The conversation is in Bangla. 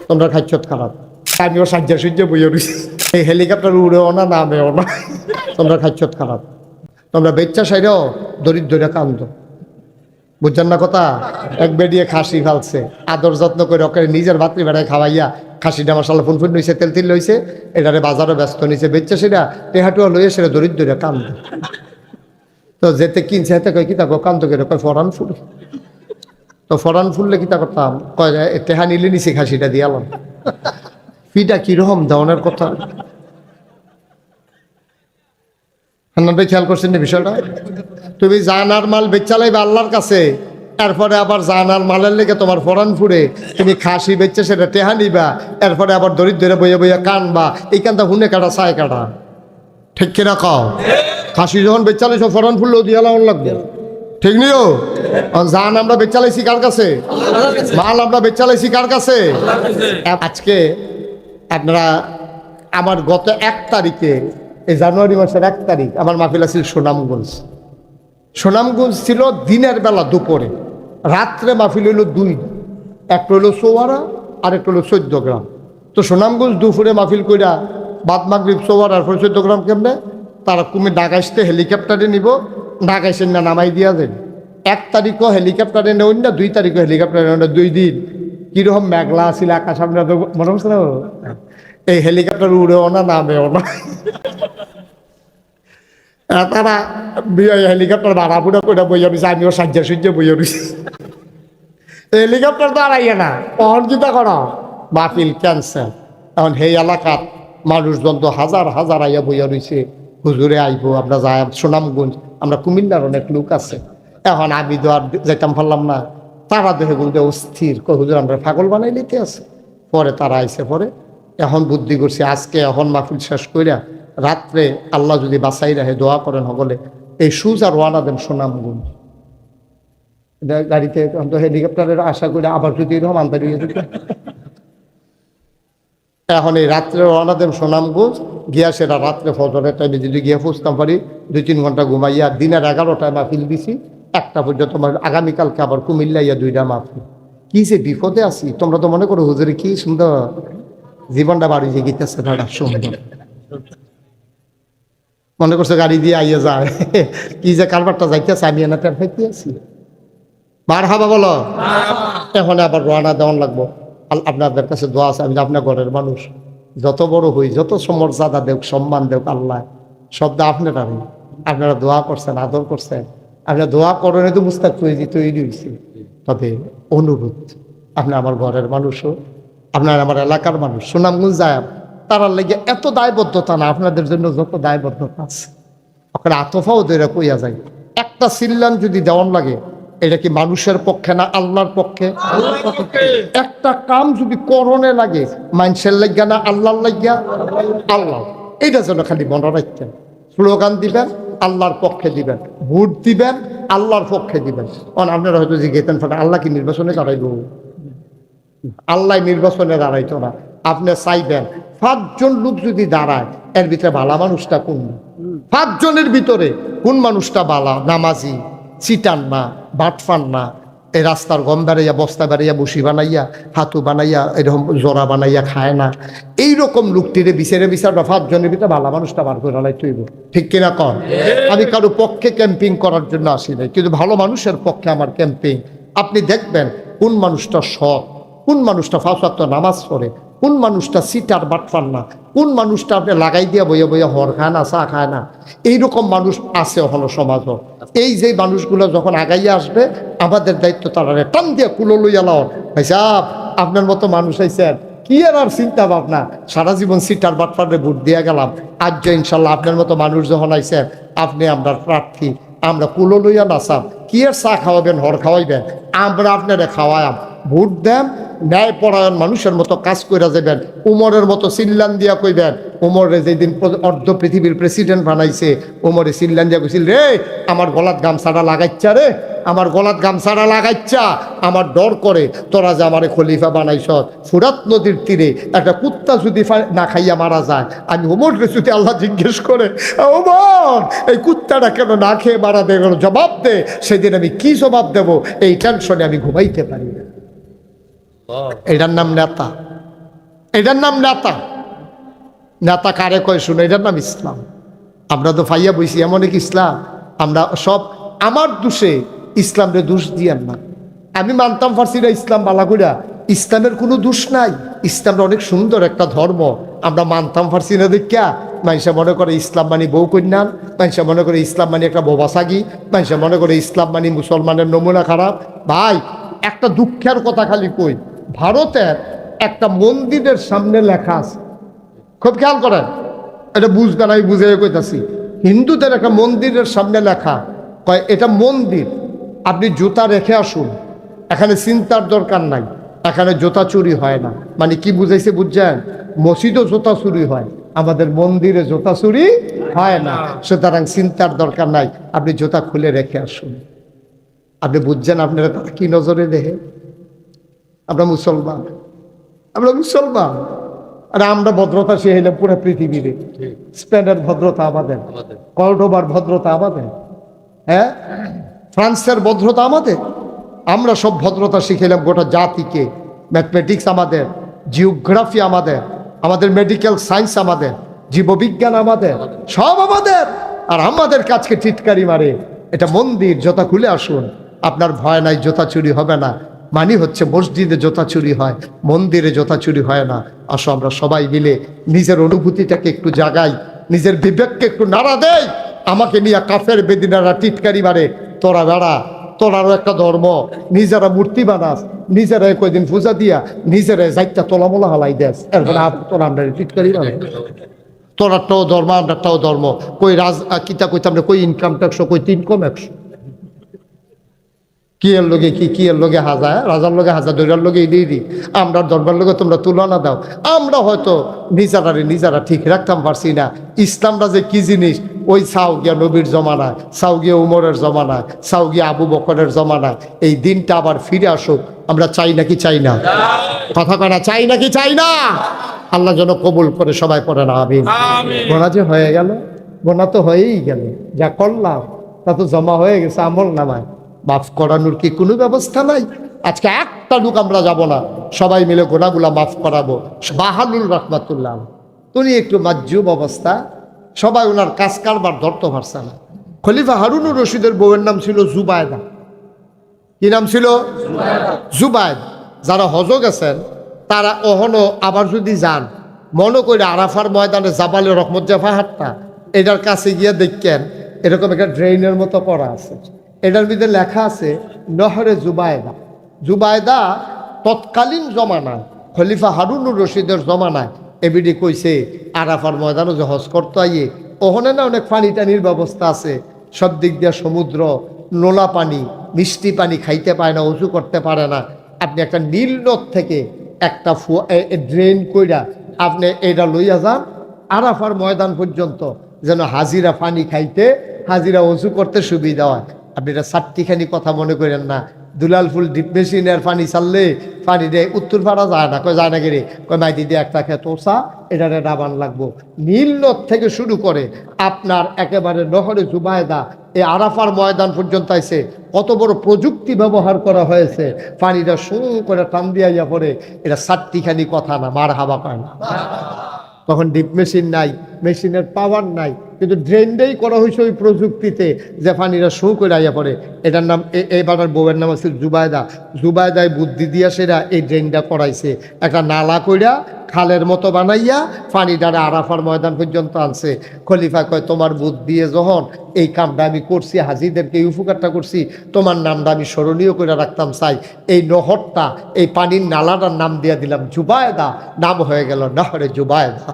তোমরা খাচ্ছত খারাপ। আমিও সাজ্জা সূর্য বইয়ে রয়েছি, এই হেলিকপ্টার উড়েও না নামেও না। তোমরা খাচ্ছত খারাপ, তোমরা বেচ্চা সাইরেও দরিদ্র কান্দ। বুঝছেন না কথা? এক বেডিয়ে খাসি ফালছে, আদর যত্ন করে ওকে নিজের ভাতৃ বেড়ায় খাওয়াইয়া খাসিটা মশালা ফুনফুন লইছে, তেল তিল লইছে, এটারে বাজারও ব্যস্ত নিছে, বেচ্চা সেটা টেহাটুয়া লইয়া সেটা দরিদ্র কান্দ। তো যেতে কিনছে হেতে কয় কি তা কান্দ করে কয় ফরান ফুল। তো ফরান ফুললে কি তা করতাম, কয় টেহা নিলে নিছি খাসিটা দিয়ালাম। ফিটা কিরকম দেওয়ানের কথা ভাই খেয়াল করছেন না বিষয়টা? তুমি জানার মাল বেচালাইবে আল্লাহর কাছে, এরপরে আবার জানার মালের লেগে তোমার ফরান ফুরে তুমি খাসি বেচছে সেটা টেহা নিবা, এরপরে আবার দরিদ্রে বইয়া বইয়া কানবা। এই কানটা হুনে কাটা চায় কাটা, ঠিক কিনা কও? খাসি যখন বেচালে সব ফরান ফুললেও দিয়া লাগান লাগবে, ঠিক নিও? জান আমরা বেচালাইছি কার কাছে? মাল আমরা বেচালাইছি কার কাছে? আজকে আপনারা আমার গত 1 তারিখে, এই জানুয়ারি মাসের 1 তারিখ আমার মাহফিল আছিল সুনামগঞ্জ। সুনামগঞ্জ ছিল দিনের বেলা দুপুরে, রাত্রে মাহফিল হইল 2, একটা হইল চৌয়ারা আর একটা হইল 14 গ্রাম। তো সুনামগঞ্জ দুপুরে মাহফিল কইরা বাদ মাগরিব চৌয়ারা আর 14 গ্রাম কেমনে তারা কুমির ঢাকাইতে হেলিকপ্টারে নিব, ঢাকাইছেন না নামাই দিয়া দেন। 1 তারিখও হেলিকপ্টারে নেওয়া না, 2 তারিখও হেলিকপ্টারে নেওয়া না, 2 দিন কিরকম মেঘলা আছিল আকাশ, আপনার মনে হচ্ছে না? এই হেলিকপ্টার উড়েও না নামেও না। তারা হেলিকপ্টার ভাড়া ফুড়া করে বইয়া রয়েছে, আমিও সাজ্জা সূর্য বইয়া রয়েছি। হেলিকপ্টার তো আড়াইয়া না, কখন কিতা করো মাহফিল ক্যান্সেল। এখন সেই এলাকার মানুষজন তো হাজার হাজার আইয়া বইয়া রয়েছে, হুজুরে আইব, আমরা যাই সুনামগঞ্জ, আমরা কুমিল্লার অনেক লোক আছে। এখন আমি তো আর যাইতাম পারলাম না, তারা দেখে বলতে অস্থির, হুজুর আমরা পাগল বানাই লিতে আছে। পরে তারা আইসে, পরে এখন বুদ্ধি করছি আজকে এখন মাহফিল শেষ কইরা রাত্রে আল্লাহ যদি বাঁচাই রাখে দোয়া করেন হলে এই সুজার ওয়ানা দেন সুনামগঞ্জ গাড়িতে, হেলিকপ্টারের আশা করে আবার যদি এরকম আন্তারি হয়ে যেত। এখন এই রাত্রে রওনা দেন সুনামগঞ্জ, গিয়া সেটা রাত্রে ফজরের টাইমে যদি গিয়ে ফুসতাম পারি 2-3 ঘন্টা ঘুমাইয়া দিনের 11টায় মাহফিল দিছি, 1টা পর্যন্ত। আগামীকালকে আবার কুমিল্লাইয়া 2টা মাহফিল। কি যে বিপদে আছি, তোমরা তো মনে করো হুজুরে কি সুন্দর জীবনটা বাড়ি যে গিতেছে, দাদা সুন্দর মনে করছে গাড়ি দিয়ে আইয়া যায়, কি যে কারবারটা যাইতেছে আমি এনা টের পাইতে আছি। মার হাবা বলো। এখন আবার রওনা দেওয়ান লাগবো। আপনাদের কাছে দোয়া আছে, আমি আপনার ঘরের মানুষ, যত বড় হই, যত সমর্যাদা দেখ, সম্মান দেখ আল্লাহ, শব্দ আপনারা আপনারা দোয়া করছেন, আদর করছেন, আপনারা দোয়া করেন তো মুস্তাক তৈরি হয়েছে। তবে অনুরোধ, আপনি আমার ঘরের মানুষও, আপনার আমার এলাকার মানুষ, সুনামগঞ্জ যায় তারার লেগে এত দায়বদ্ধতা না, আপনাদের জন্য যত দায়বদ্ধতা আছে ওখানে আতফাও ধরে কইয়া যায়। একটা সিল্লান যদি দেওয়ান লাগে, এটা কি মানুষের পক্ষে না আল্লাহর পক্ষে? একটা কাম যদি করণে লাগে, মানুষের লাগিয়া না আল্লাহর লাগিয়া? আল্লাহ। এইটা যেন খালি মনে রাখতেন। স্লোগান দিবেন আল্লাহর পক্ষে দিবেন, ভোট দিবেন আল্লাহর পক্ষে দিবেন। কারণ আপনারা হয়তো জিজ্ঞেতেন আল্লাহ কি নির্বাচনে দাঁড়াইব? আল্লাহ নির্বাচনে দাঁড়াইতো না। আপনি চাইবেন 5 জন লোক যদি দাঁড়ায়, এর ভিতরে ভালা মানুষটা কোন? 5 জনের ভিতরে কোন মানুষটা বালা? নামাজি, চিটান না, বাটফান না, এই রাস্তার গম বেড়াইয়া, বস্তা বেড়াইয়া, বসি বানাইয়া, হাতু বানাইয়া, এরকম জোড়া বানাইয়া খায় না, এইরকম লোকটিরে বিচার 5 জনের ভিতরে ভালা মানুষটা বার করে লাই তৈব, ঠিক কিনা কন? আমি কারো পক্ষে ক্যাম্পিং করার জন্য আসি নাই, কিন্তু ভালো মানুষের পক্ষে আমার ক্যাম্পিং। আপনি দেখবেন কোন মানুষটা সৎ, কোন মানুষটা 5 ওয়াক্ত নামাজ পড়ে, কোন মানুষটা সিটার বাটফান না, কোন মানুষটা আপনি লাগাই দিয়া বইয়া বইয়া হর খায় না, চা খায় না। এইরকম মানুষ আছে হলো সমাজও। এই যে মানুষগুলো যখন আগাইয়া আসবে, আমাদের দায়িত্ব তারা টান দিয়ে কুলো লইয়া লাও, ভাই সাহেব আপনার মতো মানুষ আইছেন, কি আর চিন্তা ভাবনা, সারা জীবন সিটার বাটফারে ভোট দিয়ে গেলাম, আজ যে ইনশাল্লাহ আপনার মতো মানুষ যখন আইছেন, আপনি আমরা প্রার্থী, আমরা কুলো লইয়া নাচাম, কি আর চা খাওয়াবেন, হর খাওয়াইবেন, আমরা আপনারা খাওয়ায়াম, ভোট দেন, ন্যায় পরায়ণ মানুষের মতো কাজ করে যাবেন। উমরের মতো চিল্লান দিয়া কইবেন, উমরে যেদিন অর্ধ পৃথিবীর প্রেসিডেন্ট বানাইছে, উমরে চিল্লান দিয়া কইছিল, রে আমার গলাত গামছাটা লাগাইচ্ছা, রে আমার গলাত গামছাটা লাগাইচ্ছা, আমার ডর করে তোরা যে আমারে খলিফা বানাইছ। ফুরাত নদীর তীরে একটা কুত্তা যদি না খাইয়া মারা যায়, আমি উমরকে যদি আল্লাহ জিজ্ঞেস করে, উমর এই কুত্তাটা কেন না খেয়ে মারা দে, জবাব দে, সেদিন আমি কি জবাব দেব, এই টেনশনে আমি ঘুমাইতে পারি না। এটার নাম নেতা। এটার নাম নেতা। নেতা কারে কয় শুনে, এটার নাম ইসলাম। আমরা তো ফাইয়া বইছি এমন এক ইসলাম, আমরা সব আমার দোষে ইসলামরে দোষ দিয়ান না। আমি মানতাম পারছি না ইসলাম বালা কইরা, ইসলামের কোনো দোষ নাই, ইসলামটা অনেক সুন্দর একটা ধর্ম, আমরা মানতাম পারছি না দেখিয়া মানুষে মনে করে ইসলাম মানি বউ কন্যান, মানুষে মনে করে ইসলাম মানি একটা বোবাসাগি, মানুষে মনে করে ইসলাম মানি মুসলমানের নমুনা খারাপ। ভাই একটা দুঃখের কথা খালি কই, ভারতের একটা মন্দিরের সামনে লেখা আছে, খুব খেয়াল করেন, এটা বুঝবেন, আমি বুঝে কইতাছি। হিন্দুদের একটা মন্দিরের সামনে লেখা, কয় এটা মন্দির, আপনি জুতা রেখে আসুন, এখানে চিন্তার দরকার নাই, এখানে জুতা চুরি হয় না। মানে কি বুঝাইছে বুঝছেন? মসজিদও জুতা চুরি হয়, আমাদের মন্দিরে জুতা চুরি হয় না, সুতরাং চিন্তার দরকার নাই, আপনি জুতা খুলে রেখে আসুন। আপনি বুঝছেন আপনারা কি নজরে দেখে? আমরা মুসলমান, আমরা মুসলমান, আর আমরা ভদ্রতা শিখাইলাম পুরো পৃথিবীরে। স্পেনের ভদ্রতা আমাদের, কর্ডোবার ভদ্রতা আমাদের, হ্যাঁ ফ্রান্সের ভদ্রতা আমাদের, আমরা সব ভদ্রতা শিখাইলাম গোটা জাতিকে। ম্যাথমেটিক্স আমাদের, জিওগ্রাফি আমাদের, আমাদের মেডিকেল সায়েন্স আমাদের, জীববিজ্ঞান আমাদের, সব আমাদের। আর আমাদের কাছকে টিটকারি মারে, এটা মন্দির, জুতা খুলে আসুন, আপনার ভয় নাই, জুতা চুরি হবে না। মানে হচ্ছে মসজিদে জুতা চুরি হয়, মন্দিরে জুতা চুরি হয় না। আসো আমরা সবাই মিলে নিজের অনুভূতিটাকে একটু জাগাই, নিজের বিবেককে একটু নাড়া দেয়। আমাকে নিয়ে কাফের বেদিনারা টিটকারি মারে, তোরা বেড়া, তোরারও একটা ধর্ম, নিজেরা মূর্তি বানাস, নিজেরা কয়দিন পূজা দিয়া নিজেরা যাইটা তোলামোলা হালাই দেস, এরপরে তোরা আমরা টিটকারি মারে। তোরারটাও ধর্ম, আমরাটাও ধর্ম, কই কিতা কইতাম না, কই ইনকাম ট্যাক্স, কই 3 কম 100, কি এর লগে কি এর লগে হাজার, রাজার লগে হাজার, দৈরার লগে এই দিই, আমরা ধর্মের লগে তোমরা তুলনা দাও। আমরা হয়তো নিজেরা ঠিক রাখতাম পারছি না। ইসলামটা যে কি জিনিস, ওই চাও গিয়া নবীর জমানায়, চাও গিয়া উমরের জমানায়, চাও গিয়া আবু বকরের জমানায়, এই দিনটা আবার ফিরে আসুক। আমরা চাই নাকি চাই না? কথা কয় না, চাই নাকি চাই না? আল্লাহ যেন কবুল করে, সবাই পড়ে না আমিন। গোনা যে হয়ে গেল, গোনা তো হয়েই গেল, যা করলাম তা তো জমা হয়ে গেছে আমল নামায়, মাফ করানোর কি কোনো ব্যবস্থা নাই? আজকে একটা লোক আমরা যাব না, সবাই মিলে গোনাগুলা মাফ করাবো। বাহালুল রহমাতুল্লাহ, উনি একটু মাজুব অবস্থা, সবাই ওনার কাজ কারবার ধরতে পারছে না। খলিফা হারুনুর রশিদের বউয়ের নাম ছিল জুবায়দা। কি নাম ছিল? জুবায়দ। যারা হজ গেছেন তারা অহনো আবার যদি যান, মনে করে আরাফার ময়দানে জাবালে রহমত জাফাহাটটা, এটার কাছে গিয়ে দেখেন এরকম একটা ড্রেইনের মতো করা আছে, এটার মধ্যে লেখা আছে নহরে জুবায়দা। জুবায়দা তৎকালীন জমানায়, খলিফা হারুনুর রশিদের জমানায় এবিডি কইছে আরাফার ময়দানও যে হজ করতে আইয়ে, ওখানে না অনেক পানি টানির ব্যবস্থা আছে, সব দিক দিয়ে সমুদ্র, নোলা পানি, মিষ্টি পানি খাইতে পায় না, উঁচু করতে পারে না। আপনি একটা নীল নদ থেকে একটা ড্রেন কইরা আপনি এটা লইয়া যান আরাফার ময়দান পর্যন্ত, যেন হাজিরা পানি খাইতে, হাজিরা উঁচু করতে সুবিধা হয়। আপনি এটা চারটিখানি কথা মনে করেন না। দুলাল ফুল ডিপ মেশিনের পানি চাললে পানি দিয়ে উত্তর পাড়া যায় না, কয় যায় না গেলে, কয় মাইদি দিয়ে একটা খেত ওসা, এটারে ডাবান লাগবো। নীল নদ থেকে শুরু করে আপনার একেবারে নহরে জুবায়দা, এই আরাফার ময়দান পর্যন্ত আইছে, কত বড় প্রযুক্তি ব্যবহার করা হয়েছে, পানিটা সুর করে টান দিয়া পড়ে। এটা চারটিখানি কথা না, মার হাবা পায় না। তখন ডিপ মেশিন নাই, মেশিনের পাওয়ার নাই, কিন্তু ড্রেনটাই করা হয়েছে ওই প্রযুক্তিতে যে পানিটা শো করে আইয়া পড়ে। এটার নাম, এইবার বউয়ের নাম আছে জুবায়দা। জুবায়দায় বুদ্ধি দিয়া সেরা এই ড্রেনটা করাইছে, একটা নালা কইরা খালের মতো বানাইয়া পানিটারে আরাফার ময়দান পর্যন্ত আনছে। খলিফা কয় তোমার বুদ্ধি দিয়ে যখন এই কামটা আমি করছি, হাজিদেরকে এই উপকারটা করছি, তোমার নামটা আমি স্মরণীয় করে রাখতাম চাই। এই নহরটা, এই পানির নালাটার নাম দিয়ে দিলাম জুবায়দা, নাম হয়ে গেল নহরে জুবায়দা।